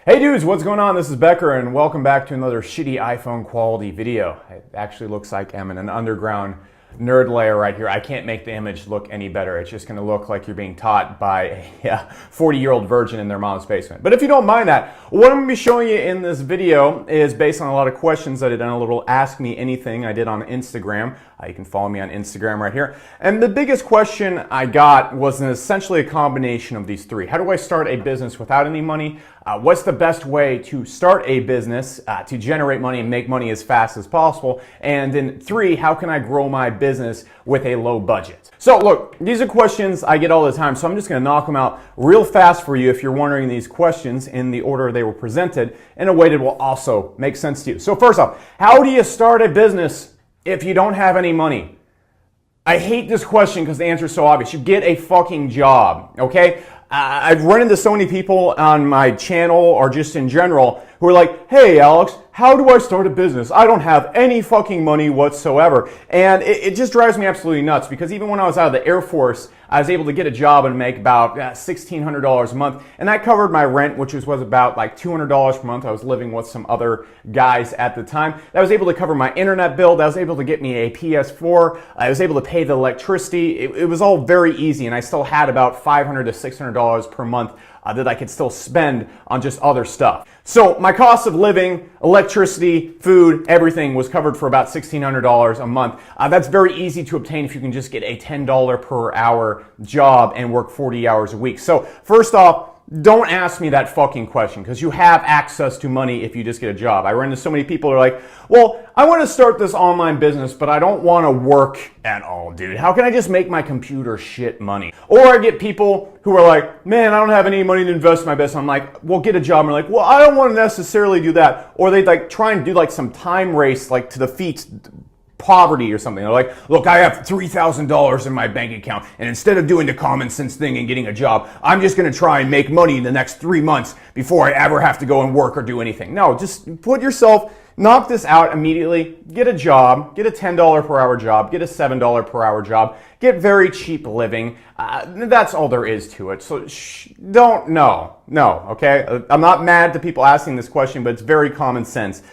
Hey dudes, what's going on? This is Becker and welcome back to another shitty iPhone quality video. It actually looks like I'm in an underground nerd layer right here. I can't make the image look any better. It's just going to look like you're being taught by a 40-year-old virgin in their mom's basement. But if you don't mind that, what I'm going to be showing you in this video is based on a lot of questions that I did on a little Ask Me Anything I did on Instagram. You can follow me on Instagram right here. And the biggest question I got was essentially a combination of these three. How do I start a business without any money? What's the best way to start a business to generate money and make money as fast as possible? And then three, how can I grow my business with a low budget? So look, these are questions I get all the time, so I'm just going to knock them out real fast for you if you're wondering these questions in the order they were presented in a way that will also make sense to you. So first off, how do you start a business if you don't have any money? I hate this question because the answer is so obvious. You get a fucking job, okay? I've run into so many people on my channel or just in general who are like, hey Alex, how do I start a business? I don't have any fucking money whatsoever. And it just drives me absolutely nuts because even when I was out of the Air Force, I was able to get a job and make about $1,600 a month. And that covered my rent, which was about like $200 per month. I was living with some other guys at the time. That was able to cover my internet bill. That was able to get me a PS4. I was able to pay the electricity. It was all very easy. And I still had about $500 to $600 per month that I could still spend on just other stuff. So my cost of living, electricity, food, everything was covered for about $1,600 a month. That's very easy to obtain if you can just get a $10 per hour job and work 40 hours a week. So first off, don't ask me that fucking question because you have access to money if you just get a job. I run into so many people who are like, well, I want to start this online business, but I don't want to work at all, dude. How can I just make my computer shit money? Or I get people who are like, man, I don't have any money to invest in my business. I'm like, well, get a job. And they're like, well, I don't want to necessarily do that. Or they like try and do like some time race, like to defeat poverty or something. They're like, look, I have $3,000 in my bank account, and instead of doing the common sense thing and getting a job, I'm just going to try and make money in the next 3 months before I ever have to go and work or do anything. No, just put yourself, knock this out immediately, get a job, get a $10 per hour job, get a $7 per hour job, get very cheap living. That's all there is to it. So no, okay? I'm not mad to people asking this question, but it's very common sense.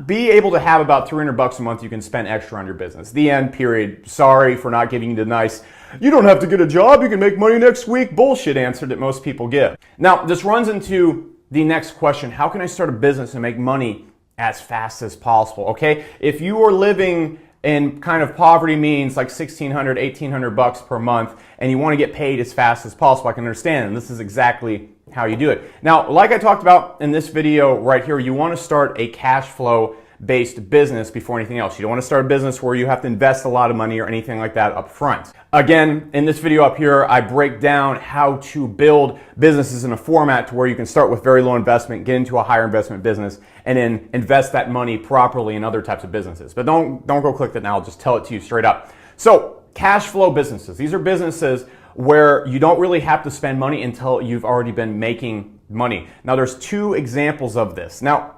Be able to have about $300 a month you can spend extra on your business. The end, period. Sorry for not giving you the nice, you don't have to get a job, you can make money next week bullshit answer that most people give. Now, this runs into the next question. How can I start a business and make money as fast as possible? Okay, if you are living in kind of poverty means like $1,600, $1,800 per month, and you want to get paid as fast as possible, I can understand, and this is exactly how you do it. Now, like I talked about in this video right here, you want to start a cash flow based business before anything else. You don't want to start a business where you have to invest a lot of money or anything like that up front. Again, in this video up here, I break down how to build businesses in a format to where you can start with very low investment, get into a higher investment business, and then invest that money properly in other types of businesses. But don't go click that now, I'll just tell it to you straight up. So, cash flow businesses. These are businesses where you don't really have to spend money until you've already been making money. Now, there's two examples of this. Now,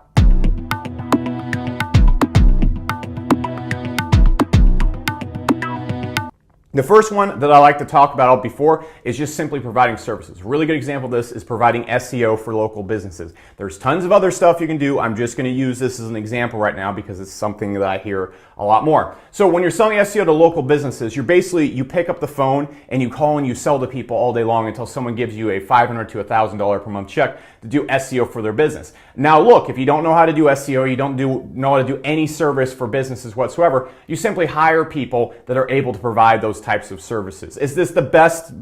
the first one that I like to talk about before is just simply providing services. A really good example of this is providing SEO for local businesses. There's tons of other stuff you can do. I'm just going to use this as an example right now because it's something that I hear a lot more. So when you're selling SEO to local businesses, you pick up the phone and you call and you sell to people all day long until someone gives you a $500 to $1,000 per month check to do SEO for their business. Now look, if you don't know how to do SEO, you don't know how to do any service for businesses whatsoever, you simply hire people that are able to provide those types of services. Is this the best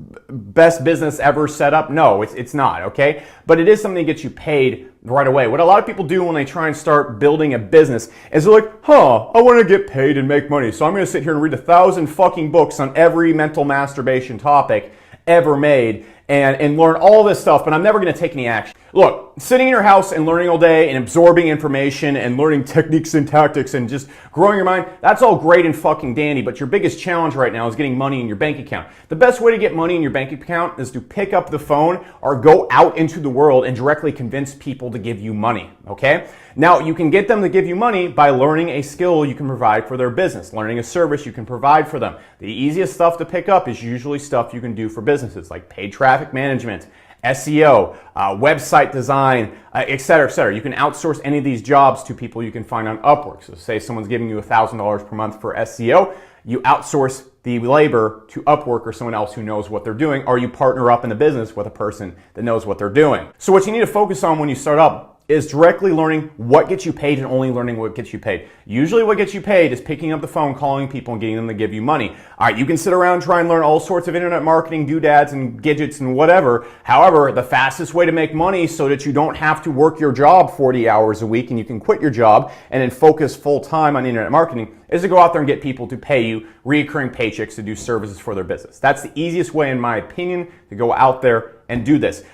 business ever set up? No, it's not, okay? But it is something that gets you paid right away. What a lot of people do when they try and start building a business is they're like, I want to get paid and make money, so I'm going to sit here and read 1,000 fucking books on every mental masturbation topic ever made and learn all this stuff, but I'm never going to take any action. Look, sitting in your house and learning all day and absorbing information and learning techniques and tactics and just growing your mind, that's all great and fucking dandy, but your biggest challenge right now is getting money in your bank account. The best way to get money in your bank account is to pick up the phone or go out into the world and directly convince people to give you money, okay? Now, you can get them to give you money by learning a skill you can provide for their business, learning a service you can provide for them. The easiest stuff to pick up is usually stuff you can do for businesses, like paid traffic management, SEO, website design, et cetera, et cetera. You can outsource any of these jobs to people you can find on Upwork. So say someone's giving you $1,000 per month for SEO, you outsource the labor to Upwork or someone else who knows what they're doing, or you partner up in the business with a person that knows what they're doing. So what you need to focus on when you start up is directly learning what gets you paid and only learning what gets you paid. Usually what gets you paid is picking up the phone, calling people, and getting them to give you money. All right, you can sit around and try and learn all sorts of internet marketing doodads and gadgets and whatever. However, the fastest way to make money so that you don't have to work your job 40 hours a week and you can quit your job and then focus full time on internet marketing is to go out there and get people to pay you recurring paychecks to do services for their business. That's the easiest way, in my opinion, to go out there and do this.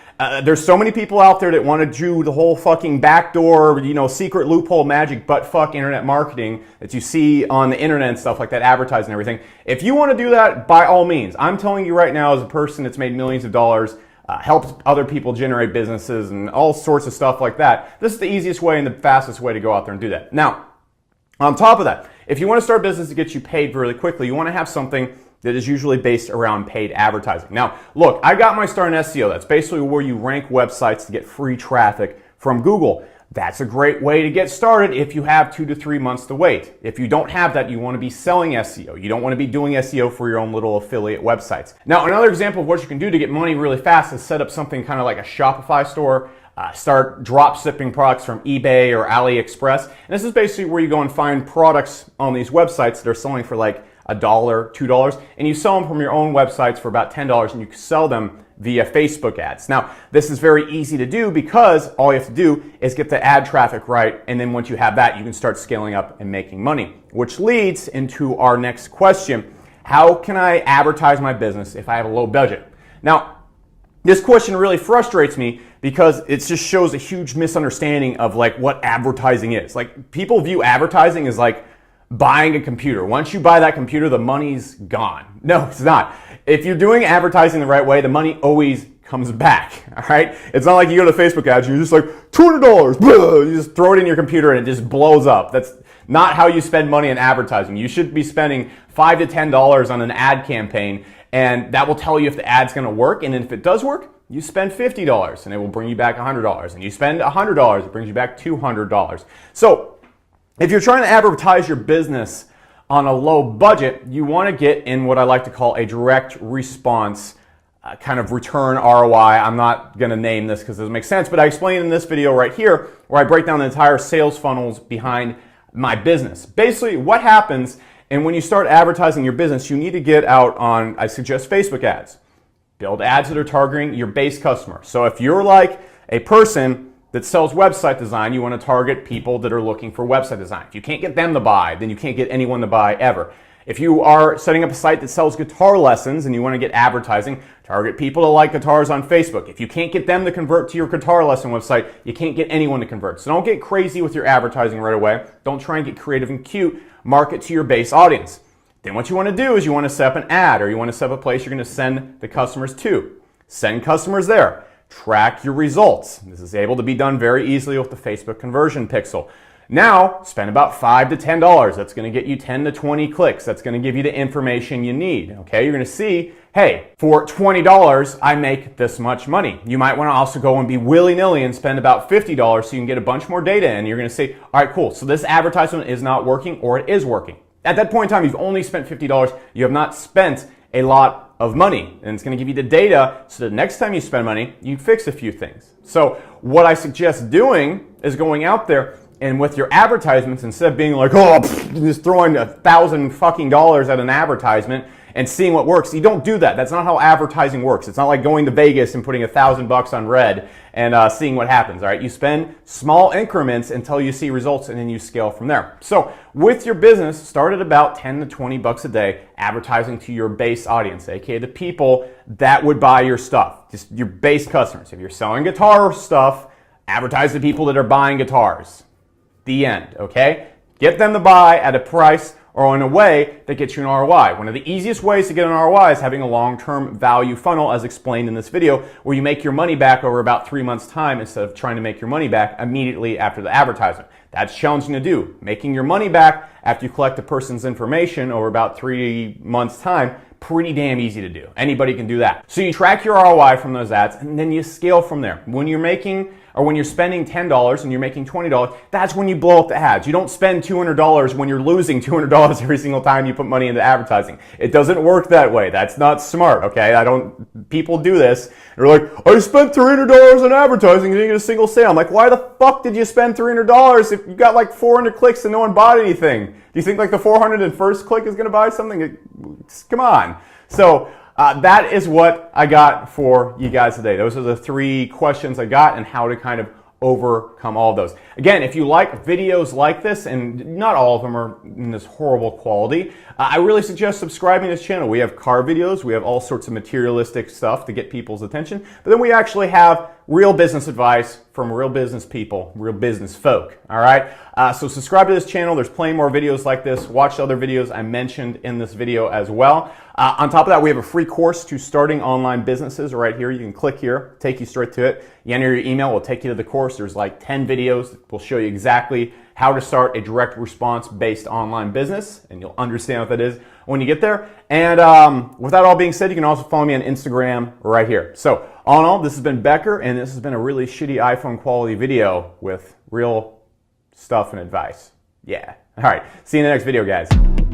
There's so many people out there that want to do the whole fucking backdoor, secret loophole magic butt fuck internet marketing that you see on the internet and stuff like that, advertising and everything. If you want to do that, by all means. I'm telling you right now, as a person that's made millions of dollars, helps other people generate businesses and all sorts of stuff like that, this is the easiest way and the fastest way to go out there and do that. Now, on top of that, if you want to start a business to get you paid really quickly, you want to have something that is usually based around paid advertising. Now, look, I got my start in SEO. That's basically where you rank websites to get free traffic from Google. That's a great way to get started if you have 2 to 3 months to wait. If you don't have that, you want to be selling SEO. You don't want to be doing SEO for your own little affiliate websites. Now, another example of what you can do to get money really fast is set up something kind of like a Shopify store. Start drop shipping products from eBay or AliExpress. And this is basically where you go and find products on these websites that are selling for like $1, $2, and you sell them from your own websites for about $10 and you sell them via Facebook ads. Now, this is very easy to do because all you have to do is get the ad traffic right, and then once you have that, you can start scaling up and making money, which leads into our next question. How can I advertise my business if I have a low budget? Now, this question really frustrates me because it just shows a huge misunderstanding of like what advertising is. Like, people view advertising as like buying a computer. Once you buy that computer, the money's gone. No, it's not. If you're doing advertising the right way, the money always comes back, all right? It's not like you go to Facebook ads and you're just like, $200, blah, you just throw it in your computer and it just blows up. That's not how you spend money in advertising. You should be spending $5 to $10 on an ad campaign, and that will tell you if the ad's gonna work, and then if it does work, you spend $50 and it will bring you back $100, and you spend $100, it brings you back $200. So, if you're trying to advertise your business on a low budget, you want to get in what I like to call a direct response kind of return ROI. I'm not going to name this because it doesn't make sense, but I explain in this video right here where I break down the entire sales funnels behind my business. Basically, what happens, and when you start advertising your business, you need to get out on, I suggest, Facebook ads. Build ads that are targeting your base customer. So if you're like a person that sells website design, you want to target people that are looking for website design. If you can't get them to buy, then you can't get anyone to buy ever. If you are setting up a site that sells guitar lessons and you want to get advertising, target people that like guitars on Facebook. If you can't get them to convert to your guitar lesson website, you can't get anyone to convert. So don't get crazy with your advertising right away. Don't try and get creative and cute. Market to your base audience. Then what you want to do is you want to set up an ad, or you want to set up a place you're going to send the customers to. Send customers there. Track your results. This is able to be done very easily with the Facebook conversion pixel. Now, spend about $5 to $10. That's going to get you 10 to 20 clicks. That's going to give you the information you need. Okay, you're going to see, hey, for $20, I make this much money. You might want to also go and be willy-nilly and spend about $50 so you can get a bunch more data, and you're going to say, all right, cool, so this advertisement is not working, or it is working. At that point in time, you've only spent $50. You have not spent a lot of money, and it's going to give you the data so that next time you spend money, you fix a few things. So what I suggest doing is going out there and with your advertisements, instead of being like, oh, just throwing $1,000 fucking dollars at an advertisement and seeing what works. You don't do that. That's not how advertising works. It's not like going to Vegas and putting $1,000 on red and seeing what happens, all right? You spend small increments until you see results, and then you scale from there. So with your business, start at about 10 to 20 bucks a day advertising to your base audience, aka the people that would buy your stuff, just your base customers. If you're selling guitar stuff, advertise to people that are buying guitars. The end, okay? Get them to buy at a price or in a way that gets you an ROI. One of the easiest ways to get an ROI is having a long-term value funnel, as explained in this video, where you make your money back over about 3 months' time instead of trying to make your money back immediately after the advertisement. That's challenging to do. Making your money back after you collect the person's information over about 3 months' time, Pretty damn easy to do. Anybody can do that. So you track your ROI from those ads and then you scale from there. When you're making or when you're spending $10 and you're making $20, that's when you blow up the ads. You don't spend $200 when you're losing $200 every single time you put money into advertising. It doesn't work that way. That's not smart, okay? People do this. They're like, I spent $300 on advertising and didn't get a single sale. I'm like, why the fuck did you spend $300 if you got like 400 clicks and no one bought anything? Do you think like the 401st click is gonna buy something? Come on. So, that is what I got for you guys today. Those are the 3 questions I got and how to kind of overcome all of those. Again, if you like videos like this, and not all of them are in this horrible quality, I really suggest subscribing to this channel. We have car videos, we have all sorts of materialistic stuff to get people's attention, but then we actually have real business advice from real business people, real business folk, all right? So subscribe to this channel. There's plenty more videos like this. Watch the other videos I mentioned in this video as well. On top of that, we have a free course to starting online businesses right here. You can click here, take you straight to it. You enter your email, we'll take you to the course. There's like 10 videos that will show you exactly how to start a direct response based online business, and you'll understand what that is when you get there. And with that all being said, you can also follow me on Instagram right here. So all in all, this has been Becker, and this has been a really shitty iPhone quality video with real stuff and advice. Yeah. All right. See you in the next video, guys.